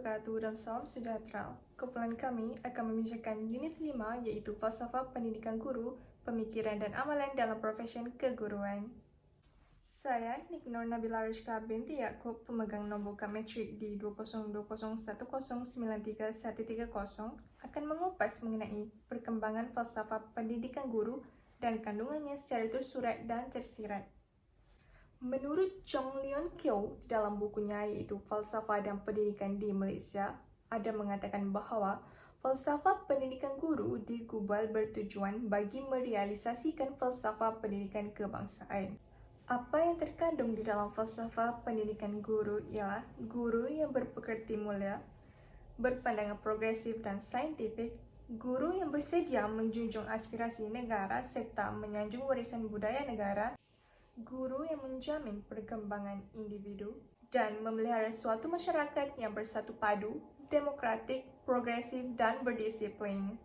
wabarakatuh dan salam sejahtera. Kumpulan kami akan membincangkan unit 5 iaitu Falsafah Pendidikan Guru, Pemikiran dan Amalan dalam Profesion Keguruan. Saya Nik Nur Nabila Rizka binti Yaakob, pemegang nombor metrik di 202010931330 akan mengupas mengenai perkembangan falsafah pendidikan guru dan kandungannya secara tersurat dan tersirat. Menurut Chong Leon Kyo dalam bukunya iaitu Falsafah dan Pendidikan di Malaysia, ada mengatakan bahawa falsafah pendidikan guru digubal bertujuan bagi merealisasikan falsafah pendidikan kebangsaan. Apa yang terkandung di dalam falsafah pendidikan guru ialah guru yang berpekerti mulia, berpandangan progresif dan saintifik, guru yang bersedia menjunjung aspirasi negara serta menyanjung warisan budaya negara, guru yang menjamin perkembangan individu dan memelihara suatu masyarakat yang bersatu padu, demokratik, progresif dan berdisiplin.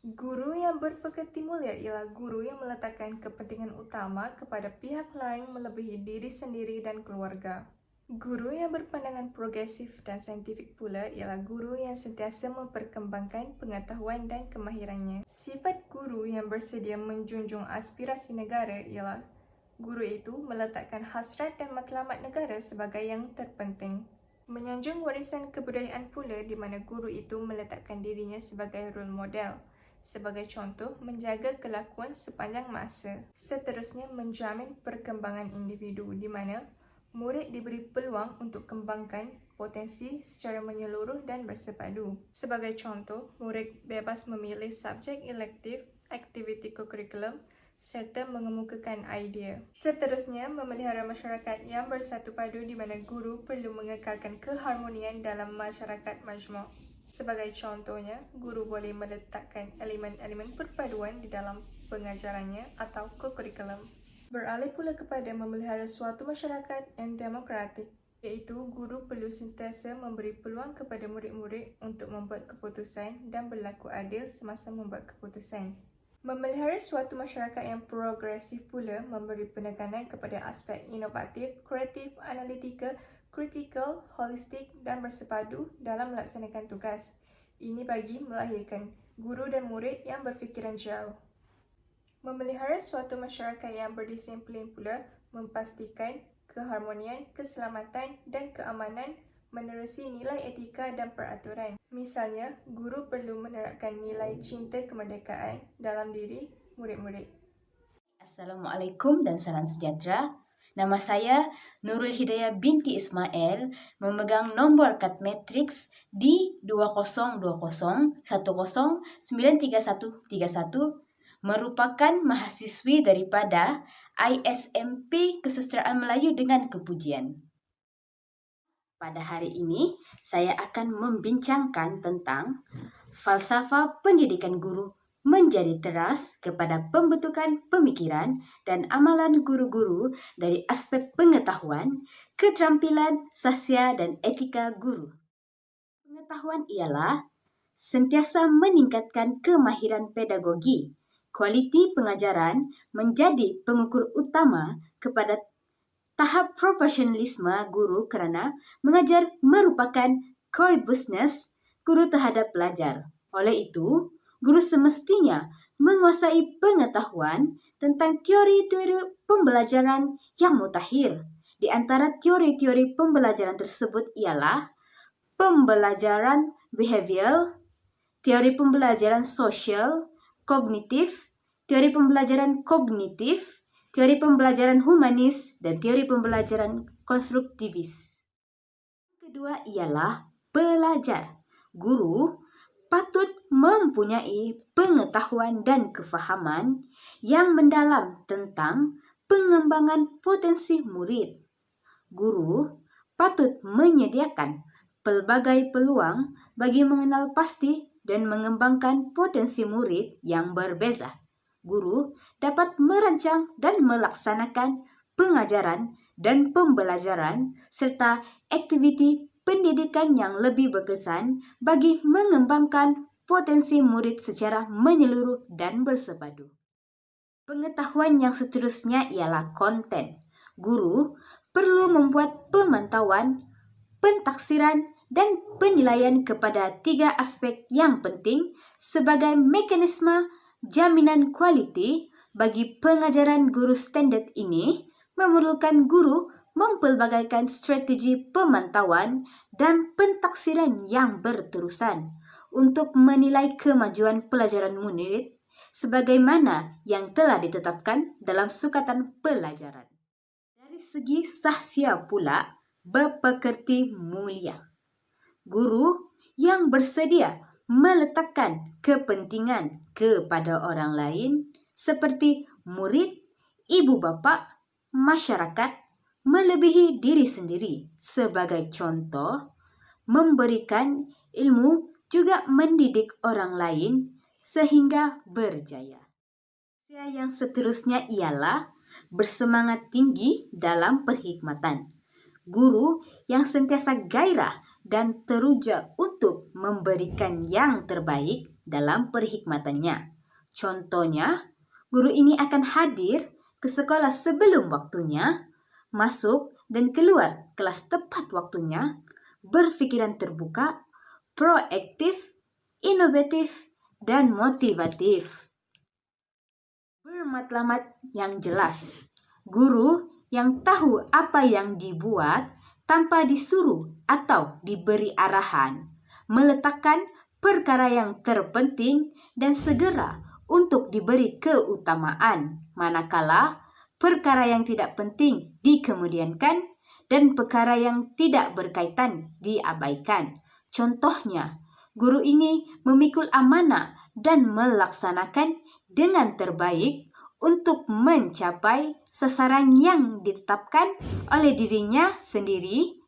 Guru yang berpekerti mulia ialah guru yang meletakkan kepentingan utama kepada pihak lain melebihi diri sendiri dan keluarga. Guru yang berpandangan progresif dan saintifik pula ialah guru yang sentiasa memperkembangkan pengetahuan dan kemahirannya. Sifat guru yang bersedia menjunjung aspirasi negara ialah guru itu meletakkan hasrat dan matlamat negara sebagai yang terpenting. Menyanjung warisan kebudayaan pula di mana guru itu meletakkan dirinya sebagai role model. Sebagai contoh, menjaga kelakuan sepanjang masa. Seterusnya, menjamin perkembangan individu di mana murid diberi peluang untuk kembangkan potensi secara menyeluruh dan bersepadu. Sebagai contoh, murid bebas memilih subjek elektif, aktiviti kokurikulum, serta mengemukakan idea. Seterusnya, memelihara masyarakat yang bersatu padu di mana guru perlu mengekalkan keharmonian dalam masyarakat majmuk. Sebagai contohnya, guru boleh meletakkan elemen-elemen perpaduan di dalam pengajarannya atau kokurikulum. Beralih pula kepada memelihara suatu masyarakat yang demokratik, iaitu guru perlu sentiasa memberi peluang kepada murid-murid untuk membuat keputusan dan berlaku adil semasa membuat keputusan. Memelihara suatu masyarakat yang progresif pula memberi penekanan kepada aspek inovatif, kreatif, analitikal, kritikal, holistik dan bersepadu dalam melaksanakan tugas. Ini bagi melahirkan guru dan murid yang berfikiran jauh. Memelihara suatu masyarakat yang berdisiplin pula memastikan keharmonian, keselamatan dan keamanan menerusi nilai etika dan peraturan. Misalnya, guru perlu menerapkan nilai cinta kemerdekaan dalam diri murid-murid. Assalamualaikum dan salam sejahtera. Nama saya Nurul Hidayah binti Ismail, memegang nombor kad matriks di 202010933131, merupakan mahasiswi daripada ISMP Kesusastraan Melayu dengan Kepujian. Pada hari ini, saya akan membincangkan tentang falsafah pendidikan guru menjadi teras kepada pembentukan pemikiran dan amalan guru-guru dari aspek pengetahuan, keterampilan, sahsia dan etika guru. Pengetahuan ialah sentiasa meningkatkan kemahiran pedagogi. Kualiti pengajaran menjadi pengukur utama kepada tahap profesionalisme guru kerana mengajar merupakan core business guru terhadap pelajar. Oleh itu, guru semestinya menguasai pengetahuan tentang teori-teori pembelajaran yang mutakhir. Di antara teori-teori pembelajaran tersebut ialah pembelajaran behavioral, teori pembelajaran sosial, kognitif, teori pembelajaran kognitif, teori pembelajaran humanis, dan teori pembelajaran konstruktivis. Kedua ialah pelajar. Guru patut mempunyai pengetahuan dan kefahaman yang mendalam tentang pengembangan potensi murid. Guru patut menyediakan pelbagai peluang bagi mengenal pasti dan mengembangkan potensi murid yang berbeza. Guru dapat merancang dan melaksanakan pengajaran dan pembelajaran serta aktiviti pendidikan yang lebih berkesan bagi mengembangkan potensi murid secara menyeluruh dan bersepadu. Pengetahuan yang seterusnya ialah konten. Guru perlu membuat pemantauan, pentaksiran dan penilaian kepada 3 aspek yang penting sebagai mekanisme jaminan kualiti bagi pengajaran guru standard ini memerlukan guru mempelbagaikan strategi pemantauan dan pentaksiran yang berterusan untuk menilai kemajuan pelajaran murid sebagaimana yang telah ditetapkan dalam sukatan pelajaran. Dari segi sahsia pula, berpekerti mulia. Guru yang bersedia meletakkan kepentingan kepada orang lain seperti murid, ibu bapa, masyarakat, melebihi diri sendiri sebagai contoh, memberikan ilmu juga mendidik orang lain sehingga berjaya. Yang seterusnya ialah bersemangat tinggi dalam perkhidmatan. Guru yang sentiasa gairah dan teruja untuk memberikan yang terbaik dalam perkhidmatannya. Contohnya, guru ini akan hadir ke sekolah sebelum waktunya, masuk dan keluar kelas tepat waktunya, berpikiran terbuka, proaktif, inovatif, dan motivatif. Bermatlamat yang jelas. Guru yang tahu apa yang dibuat tanpa disuruh atau diberi arahan, meletakkan perkara yang terpenting dan segera untuk diberi keutamaan, manakala perkara yang tidak penting dikemudiankan dan perkara yang tidak berkaitan diabaikan. Contohnya, guru ini memikul amanah dan melaksanakan dengan terbaik untuk mencapai sasaran yang ditetapkan oleh dirinya sendiri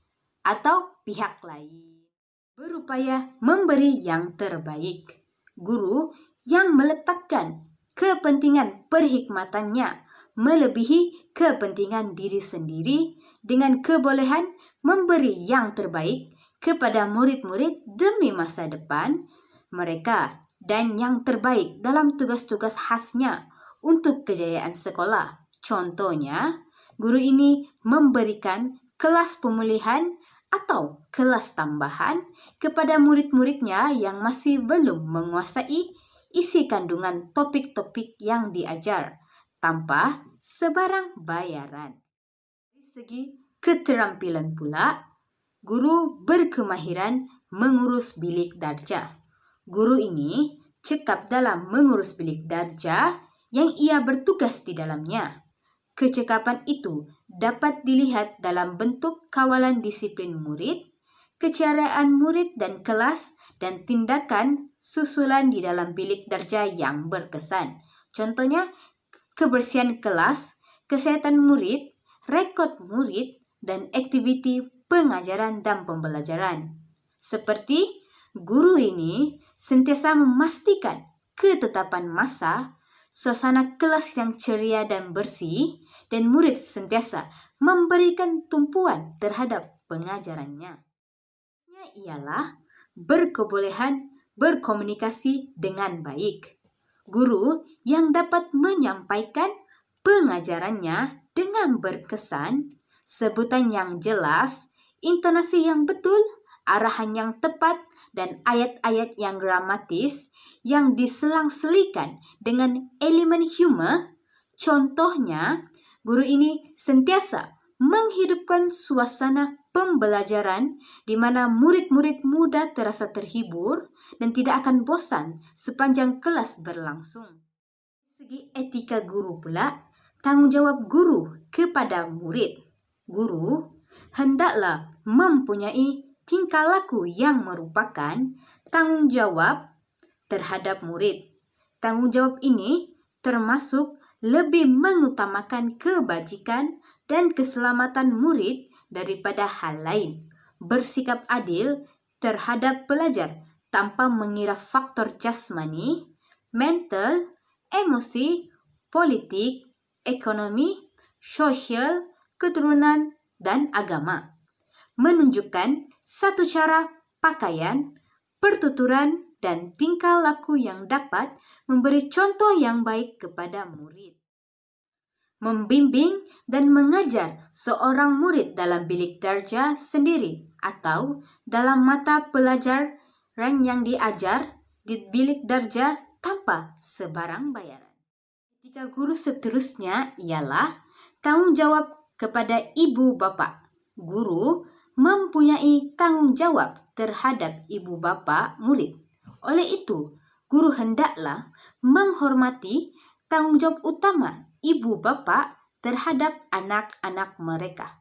atau pihak lain. Berupaya memberi yang terbaik. Guru yang meletakkan kepentingan perkhidmatannya melebihi kepentingan diri sendiri dengan kebolehan memberi yang terbaik kepada murid-murid demi masa depan mereka dan yang terbaik dalam tugas-tugas khasnya untuk kejayaan sekolah. Contohnya, guru ini memberikan kelas pemulihan atau kelas tambahan kepada murid-muridnya yang masih belum menguasai isi kandungan topik-topik yang diajar tanpa sebarang bayaran. Dari segi keterampilan pula, guru berkemahiran mengurus bilik darjah. Guru ini cekap dalam mengurus bilik darjah yang ia bertugas di dalamnya. Kecekapan itu dapat dilihat dalam bentuk kawalan disiplin murid, keceriaan murid dan kelas, dan tindakan susulan di dalam bilik darjah yang berkesan. Contohnya, kebersihan kelas, kesehatan murid, rekod murid, dan aktiviti pengajaran dan pembelajaran. Seperti guru ini sentiasa memastikan ketetapan masa, suasana kelas yang ceria dan bersih, dan murid sentiasa memberikan tumpuan terhadap pengajarannya. Ialah berkebolehan berkomunikasi dengan baik. Guru yang dapat menyampaikan pengajarannya dengan berkesan, sebutan yang jelas, intonasi yang betul, arahan yang tepat, dan ayat-ayat yang gramatis yang diselang-selikan dengan elemen humor. Contohnya, guru ini sentiasa menghidupkan suasana pembelajaran di mana murid-murid muda terasa terhibur dan tidak akan bosan sepanjang kelas berlangsung. Segi etika guru pula, tanggung jawab guru kepada murid. Guru hendaklah mempunyai tingkah laku yang merupakan tanggung jawab terhadap murid. Tanggung jawab ini termasuk lebih mengutamakan kebajikan dan keselamatan murid daripada hal lain. Bersikap adil terhadap pelajar tanpa mengira faktor jasmani, mental, emosi, politik, ekonomi, sosial, keturunan, dan agama. Menunjukkan satu cara pakaian, pertuturan, dan tingkah laku yang dapat memberi contoh yang baik kepada murid. membimbing dan mengajar seorang murid dalam bilik darjah sendiri atau dalam mata pelajaran yang diajar di bilik darjah tanpa sebarang bayaran. Etika guru seterusnya ialah tanggung jawab kepada ibu bapa. Guru mempunyai tanggung jawab terhadap ibu bapa murid. Oleh itu, guru hendaklah menghormati tanggung jawab utama ibu bapa terhadap anak-anak mereka.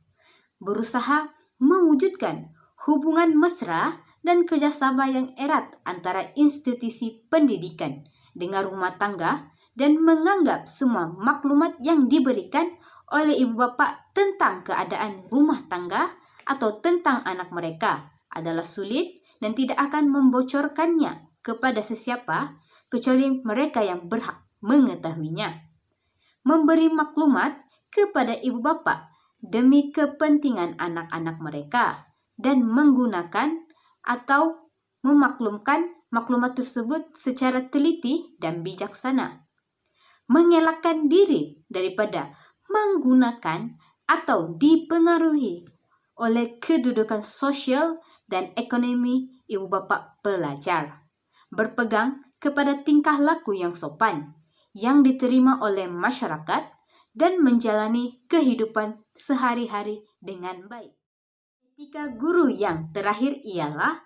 Berusaha mewujudkan hubungan mesra dan kerjasama yang erat antara institusi pendidikan dengan rumah tangga dan menganggap semua maklumat yang diberikan oleh ibu bapa tentang keadaan rumah tangga atau tentang anak mereka adalah sulit dan tidak akan membocorkannya kepada sesiapa kecuali mereka yang berhak mengetahuinya. Memberi maklumat kepada ibu bapa demi kepentingan anak-anak mereka dan menggunakan atau memaklumkan maklumat tersebut secara teliti dan bijaksana. Mengelakkan diri daripada menggunakan atau dipengaruhi oleh kedudukan sosial dan ekonomi ibu bapa pelajar. Berpegang kepada tingkah laku yang sopan, yang diterima oleh masyarakat dan menjalani kehidupan sehari-hari dengan baik. Etika guru yang terakhir ialah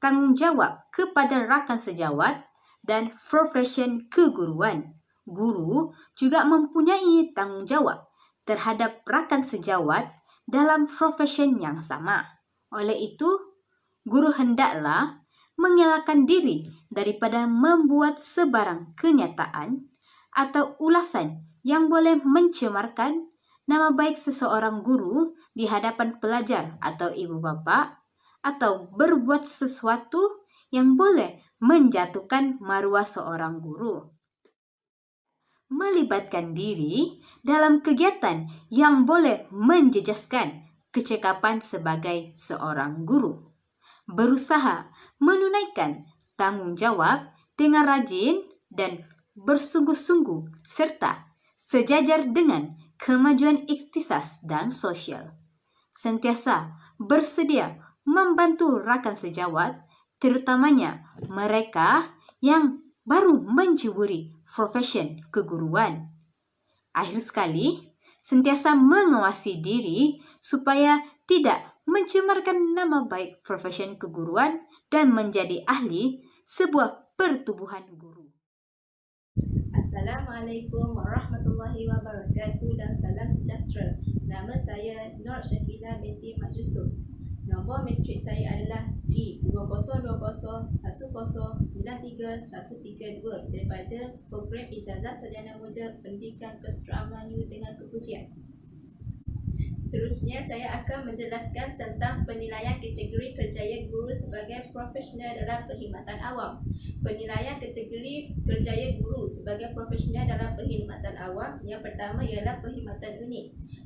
tanggung jawab kepada rakan sejawat dan profesi keguruan. Guru juga mempunyai tanggung jawab terhadap rakan sejawat dalam profesi yang sama. Oleh itu, guru hendaklah mengelakkan diri daripada membuat sebarang kenyataan atau ulasan yang boleh mencemarkan nama baik seseorang guru di hadapan pelajar atau ibu bapa, atau berbuat sesuatu yang boleh menjatuhkan maruah seorang guru. Melibatkan diri dalam kegiatan yang boleh menjejaskan kecekapan sebagai seorang guru. Berusaha menunaikan tanggung jawab dengan rajin dan bersungguh-sungguh serta sejajar dengan kemajuan iktisas dan sosial. Sentiasa bersedia membantu rakan sejawat, terutamanya mereka yang baru menceburi profesi keguruan. Akhir sekali, sentiasa mengawasi diri supaya tidak mencemarkan nama baik profesi keguruan dan menjadi ahli sebuah pertubuhan guru. Assalamualaikum warahmatullahi wabarakatuh dan salam sejahtera. Nama saya Nur Syakila binti Mat Yusuf. Nombor matrik saya adalah D200101393132 daripada Program Ijazah Sarjana Muda Pendidikan Kesejahteraan Melayu dengan Kepujian. Seterusnya saya akan menjelaskan tentang penilaian kategori kerjaya guru sebagai profesional dalam perkhidmatan awam. Penilaian kategori kerjaya guru sebagai profesional dalam perkhidmatan awam yang pertama ialah perkhidmatan unik.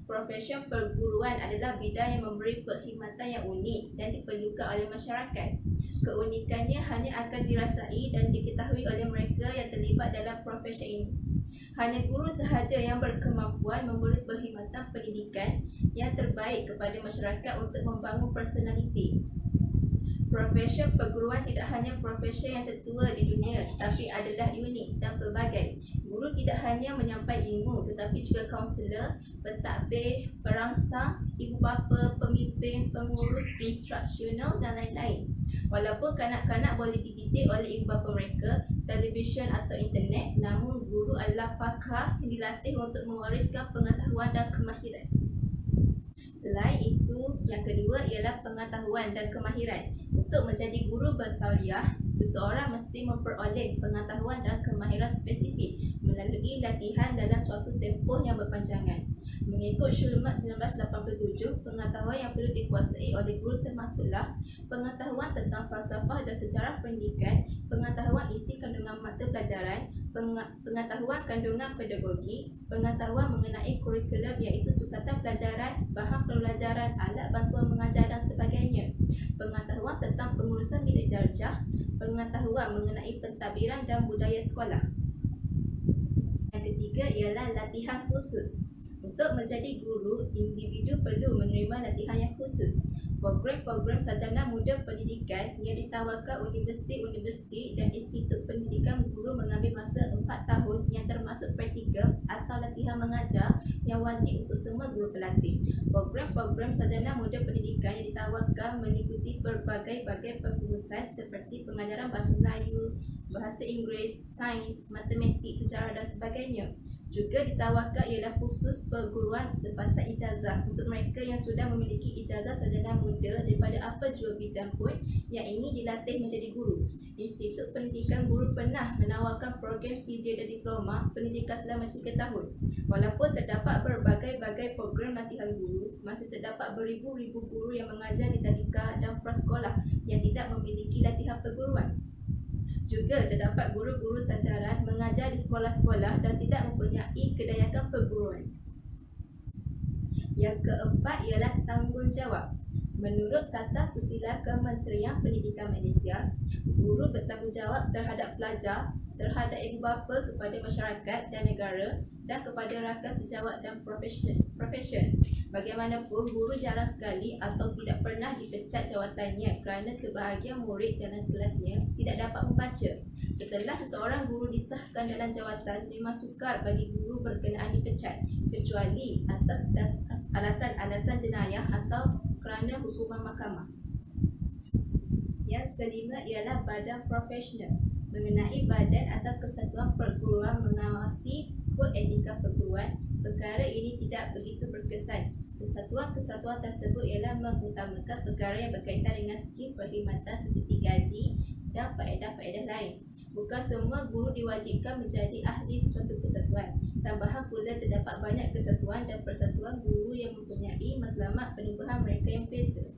Profesi perguruan adalah bidang yang memberi perkhidmatan yang unik dan diperlukan oleh masyarakat. Keunikannya hanya akan dirasai dan diketahui oleh mereka yang terlibat dalam profesi ini. Hanya guru sahaja yang berkemampuan memberi perkhidmatan pendidikan yang terbaik kepada masyarakat untuk membangun personaliti. Profesi perguruan tidak hanya profesi yang tertua di dunia tetapi adalah unik dan pelbagai. Guru tidak hanya menyampai ilmu tetapi juga kaunselor, pentadbir, perangsang, ibu bapa, pemimpin, pengurus instruksional dan lain-lain. Walaupun kanak-kanak boleh dididik oleh ibu bapa mereka, televisyen atau internet, namun guru adalah pakar yang dilatih untuk mewariskan pengetahuan dan kemahiran. Selain itu, yang kedua ialah pengetahuan dan kemahiran. Untuk menjadi guru bertauliah, seseorang mesti memperoleh pengetahuan dan kemahiran spesifik melalui latihan dalam suatu tempoh yang berpanjangan. Mengikut Syulmat 1987, pengetahuan yang perlu dikuasai oleh guru termasuklah pengetahuan tentang falsafah dan sejarah pendidikan, pengetahuan isi kandungan mata pelajaran, pengetahuan kandungan pedagogi, pengetahuan mengenai kurikulum iaitu sukatan pelajaran, bahan pembelajaran, alat bantuan mengajar dan sebagainya, pengetahuan tentang pengurusan bilik darjah, pengetahuan mengenai pentadbiran dan budaya sekolah. Yang ketiga ialah latihan khusus. Untuk menjadi guru, individu perlu menerima latihan yang khusus. Program-program sarjana muda pendidikan yang ditawarkan universiti-universiti dan institut pendidikan guru mengambil masa 4 tahun yang termasuk praktikal atau latihan mengajar yang wajib untuk semua guru pelatih. Program-program sarjana muda pendidikan yang ditawarkan meliputi berbagai-bagai pengurusan seperti pengajaran bahasa Melayu, bahasa Inggeris, sains, matematik, sejarah dan sebagainya. Juga ditawarkan ialah khusus perguruan selepasan ijazah untuk mereka yang sudah memiliki ijazah sarjana muda daripada apa jua bidang pun yang ingin dilatih menjadi guru. Institut Pendidikan Guru pernah menawarkan program CJ dan diploma pendidikan selama 3 tahun. Walaupun terdapat berbagai-bagai program latihan guru, masih terdapat beribu-ribu guru yang mengajar di tadika dan prasekolah yang tidak memiliki latihan perguruan. Juga terdapat guru-guru sandaran mengajar di sekolah-sekolah dan tidak mempunyai kedayakan perguruan. Yang keempat ialah tanggungjawab. Menurut Tata Susila Kementerian Pendidikan Malaysia, guru bertanggungjawab terhadap pelajar, terhadap ibu bapa, kepada masyarakat dan negara dan kepada rakan sejawat dan profesion. Bagaimanapun, guru jarang sekali atau tidak pernah dipecat jawatannya kerana sebahagian murid dalam kelasnya tidak dapat membaca. Setelah seseorang guru disahkan dalam jawatan, memang sukar bagi guru berkenaan dipecat, kecuali atas alasan-alasan jenayah atau kerana hukuman mahkamah. Yang kelima ialah badan profesional. Mengenai badan atau kesatuan perguruan mengawasi kod etika perguruan, perkara ini tidak begitu berkesan. Kesatuan-kesatuan tersebut ialah mengutamakan perkara yang berkaitan dengan skim perkhidmatan seperti gaji dan faedah-faedah lain. Bukan semua guru diwajibkan menjadi ahli sesuatu kesatuan. Tambahan pula terdapat banyak kesatuan dan persatuan guru yang mempunyai matlamat penyembuhan mereka yang beza.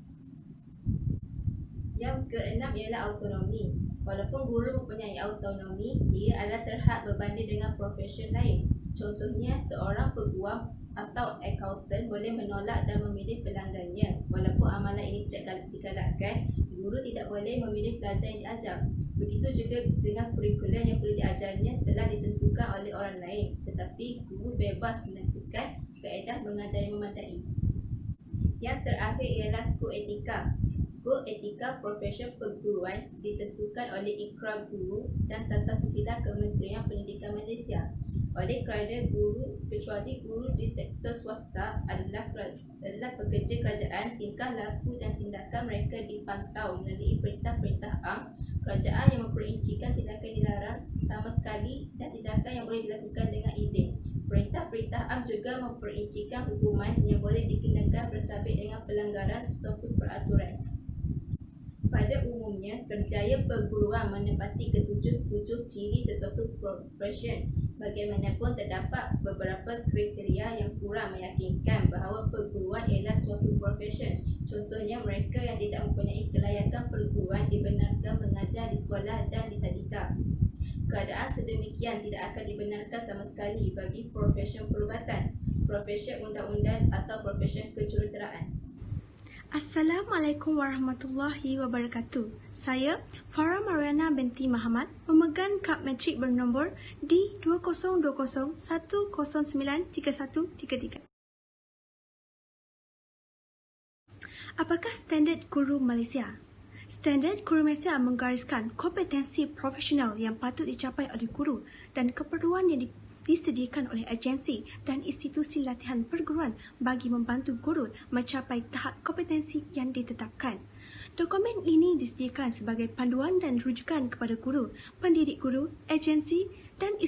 Yang keenam ialah autonomi. Walaupun guru mempunyai autonomi, ia adalah terhad berbanding dengan profesion lain. Contohnya, seorang peguam atau accountant boleh menolak dan memilih pelanggannya. Walaupun amalan ini tidak digalakkan, guru tidak boleh memilih pelajar yang diajar. Begitu juga dengan kurikulum yang perlu diajarnya telah ditentukan oleh orang lain, tetapi guru bebas menentukan kaedah mengajar yang memadai. Yang terakhir ialah kod etika. Kod etika profesion perguruan ditentukan oleh Ikrar Guru dan Tata Susila Kementerian Pendidikan Malaysia. Oleh kerana guru, kecuali guru di sektor swasta adalah pekerja kerajaan, tingkah laku dan tindakan mereka dipantau melalui perintah-perintah am kerajaan yang memperincikan tindakan dilarang sama sekali dan tindakan yang boleh dilakukan dengan izin. Perintah-perintah am juga memperincikan hukuman yang boleh dikenakan bersabit dengan pelanggaran sesuatu peraturan. Pada umumnya, kerjaya perguruan menepati ketujuh ciri sesuatu profesion. Bagaimanapun, terdapat beberapa kriteria yang kurang meyakinkan bahawa perguruan ialah suatu profesion. Contohnya, mereka yang tidak mempunyai kelayakan perguruan dibenarkan mengajar di sekolah dan di tadika. Keadaan sedemikian tidak akan dibenarkan sama sekali bagi profesion perubatan, profesion undang-undang atau profesion kejuruteraan. Assalamualaikum warahmatullahi wabarakatuh. Saya Farah Mariana binti Muhammad memegang kad matrik bernombor D2021093133. Apakah standard guru Malaysia? Standard guru Malaysia menggariskan kompetensi profesional yang patut dicapai oleh guru dan keperluan yang disediakan oleh agensi dan institusi latihan perguruan bagi membantu guru mencapai tahap kompetensi yang ditetapkan. Dokumen ini disediakan sebagai panduan dan rujukan kepada guru, pendidik guru, agensi dan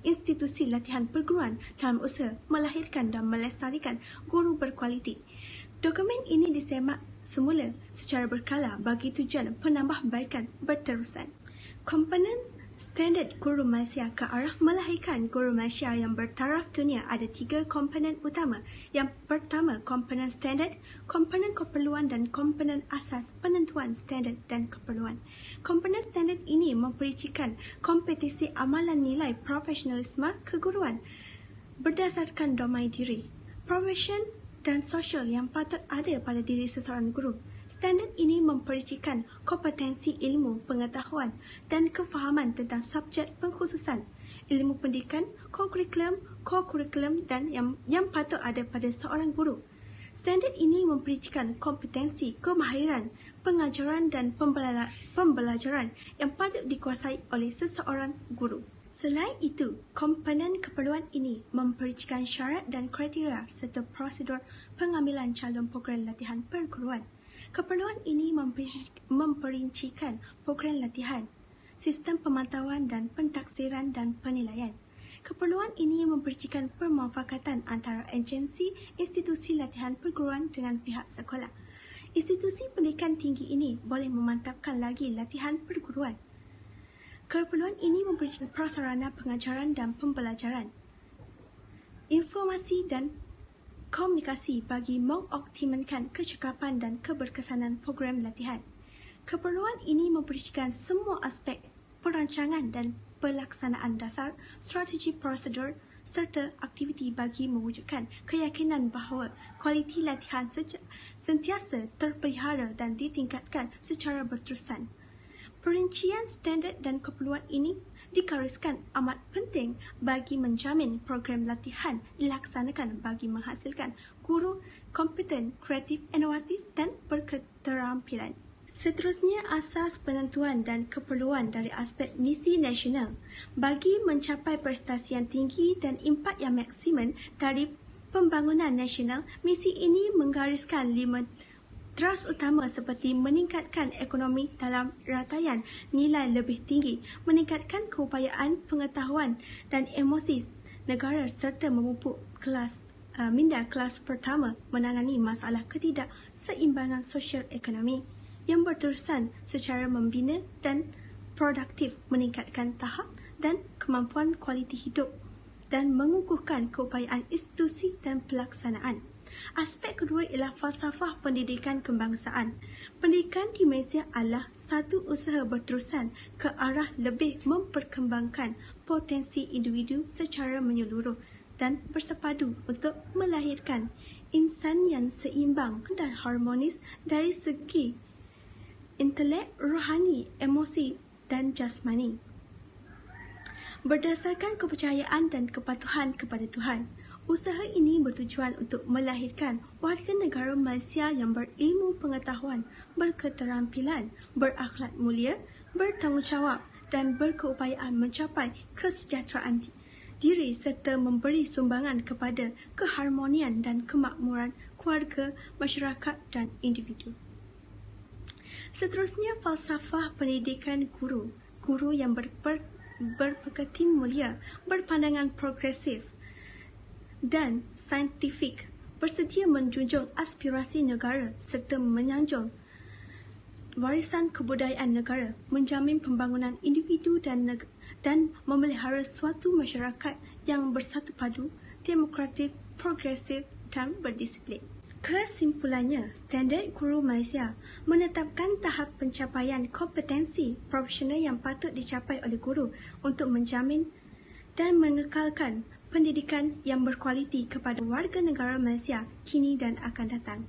institusi latihan perguruan dalam usaha melahirkan dan melestarikan guru berkualiti. Dokumen ini disemak semula secara berkala bagi tujuan penambahbaikan berterusan. Komponen standard guru Malaysia ke arah melahirkan guru Malaysia yang bertaraf dunia ada 3 komponen utama. Yang pertama, komponen standard, komponen keperluan dan komponen asas penentuan standard dan keperluan. Komponen standard ini memperincikan kompetisi amalan nilai profesionalisme keguruan berdasarkan domain diri, profesion dan sosial yang patut ada pada diri seseorang guru. Standard ini memperincikan kompetensi ilmu, pengetahuan dan kefahaman tentang subjek pengkhususan, ilmu pendidikan, co-curriculum dan yang patut ada pada seorang guru. Standard ini memperincikan kompetensi, kemahiran, pengajaran dan pembelajaran yang patut dikuasai oleh seseorang guru. Selain itu, komponen keperluan ini memperincikan syarat dan kriteria serta prosedur pengambilan calon program latihan perguruan. Keperluan ini memperincikan program latihan, sistem pemantauan dan pentaksiran dan penilaian. Keperluan ini memperincikan permufakatan antara agensi institusi latihan perguruan dengan pihak sekolah. Institusi pendidikan tinggi ini boleh memantapkan lagi latihan perguruan. Keperluan ini memperincikan prasarana pengajaran dan pembelajaran, informasi dan komunikasi bagi mengoptimalkan kecekapan dan keberkesanan program latihan. Keperluan ini memperincikan semua aspek perancangan dan pelaksanaan dasar, strategi prosedur serta aktiviti bagi mewujudkan keyakinan bahawa kualiti latihan sentiasa terpelihara dan ditingkatkan secara berterusan. Perincian standard dan keperluan ini digariskan amat penting bagi menjamin program latihan dilaksanakan bagi menghasilkan guru kompeten, kreatif, inovatif dan berketerampilan. Seterusnya, asas penentuan dan keperluan dari aspek misi nasional. Bagi mencapai prestasi yang tinggi dan impak yang maksimum dari pembangunan nasional, misi ini menggariskan 5 teras utama seperti meningkatkan ekonomi dalam rataian nilai lebih tinggi, meningkatkan keupayaan pengetahuan dan emosi negara serta memupuk minda kelas pertama menangani masalah ketidakseimbangan sosial ekonomi yang berterusan secara membina dan produktif, meningkatkan tahap dan kemampuan kualiti hidup dan mengukuhkan keupayaan institusi dan pelaksanaan. Aspek kedua ialah falsafah pendidikan kebangsaan. Pendidikan di Malaysia adalah satu usaha berterusan ke arah lebih memperkembangkan potensi individu secara menyeluruh dan bersepadu untuk melahirkan insan yang seimbang dan harmonis dari segi intelek, rohani, emosi dan jasmani, berdasarkan kepercayaan dan kepatuhan kepada Tuhan. Usaha ini bertujuan untuk melahirkan warga negara Malaysia yang berilmu pengetahuan, berketerampilan, berakhlak mulia, bertanggungjawab dan berkeupayaan mencapai kesejahteraan diri serta memberi sumbangan kepada keharmonian dan kemakmuran keluarga, masyarakat dan individu. Seterusnya, falsafah pendidikan guru. Guru yang berpekerti mulia, berpandangan progresif dan saintifik, bersedia menjunjung aspirasi negara serta menyanjung warisan kebudayaan negara, menjamin pembangunan individu dan memelihara suatu masyarakat yang bersatu padu, demokratik, progresif dan berdisiplin. Kesimpulannya, Standard Guru Malaysia menetapkan tahap pencapaian kompetensi profesional yang patut dicapai oleh guru untuk menjamin dan mengekalkan pendidikan yang berkualiti kepada warga negara Malaysia kini dan akan datang.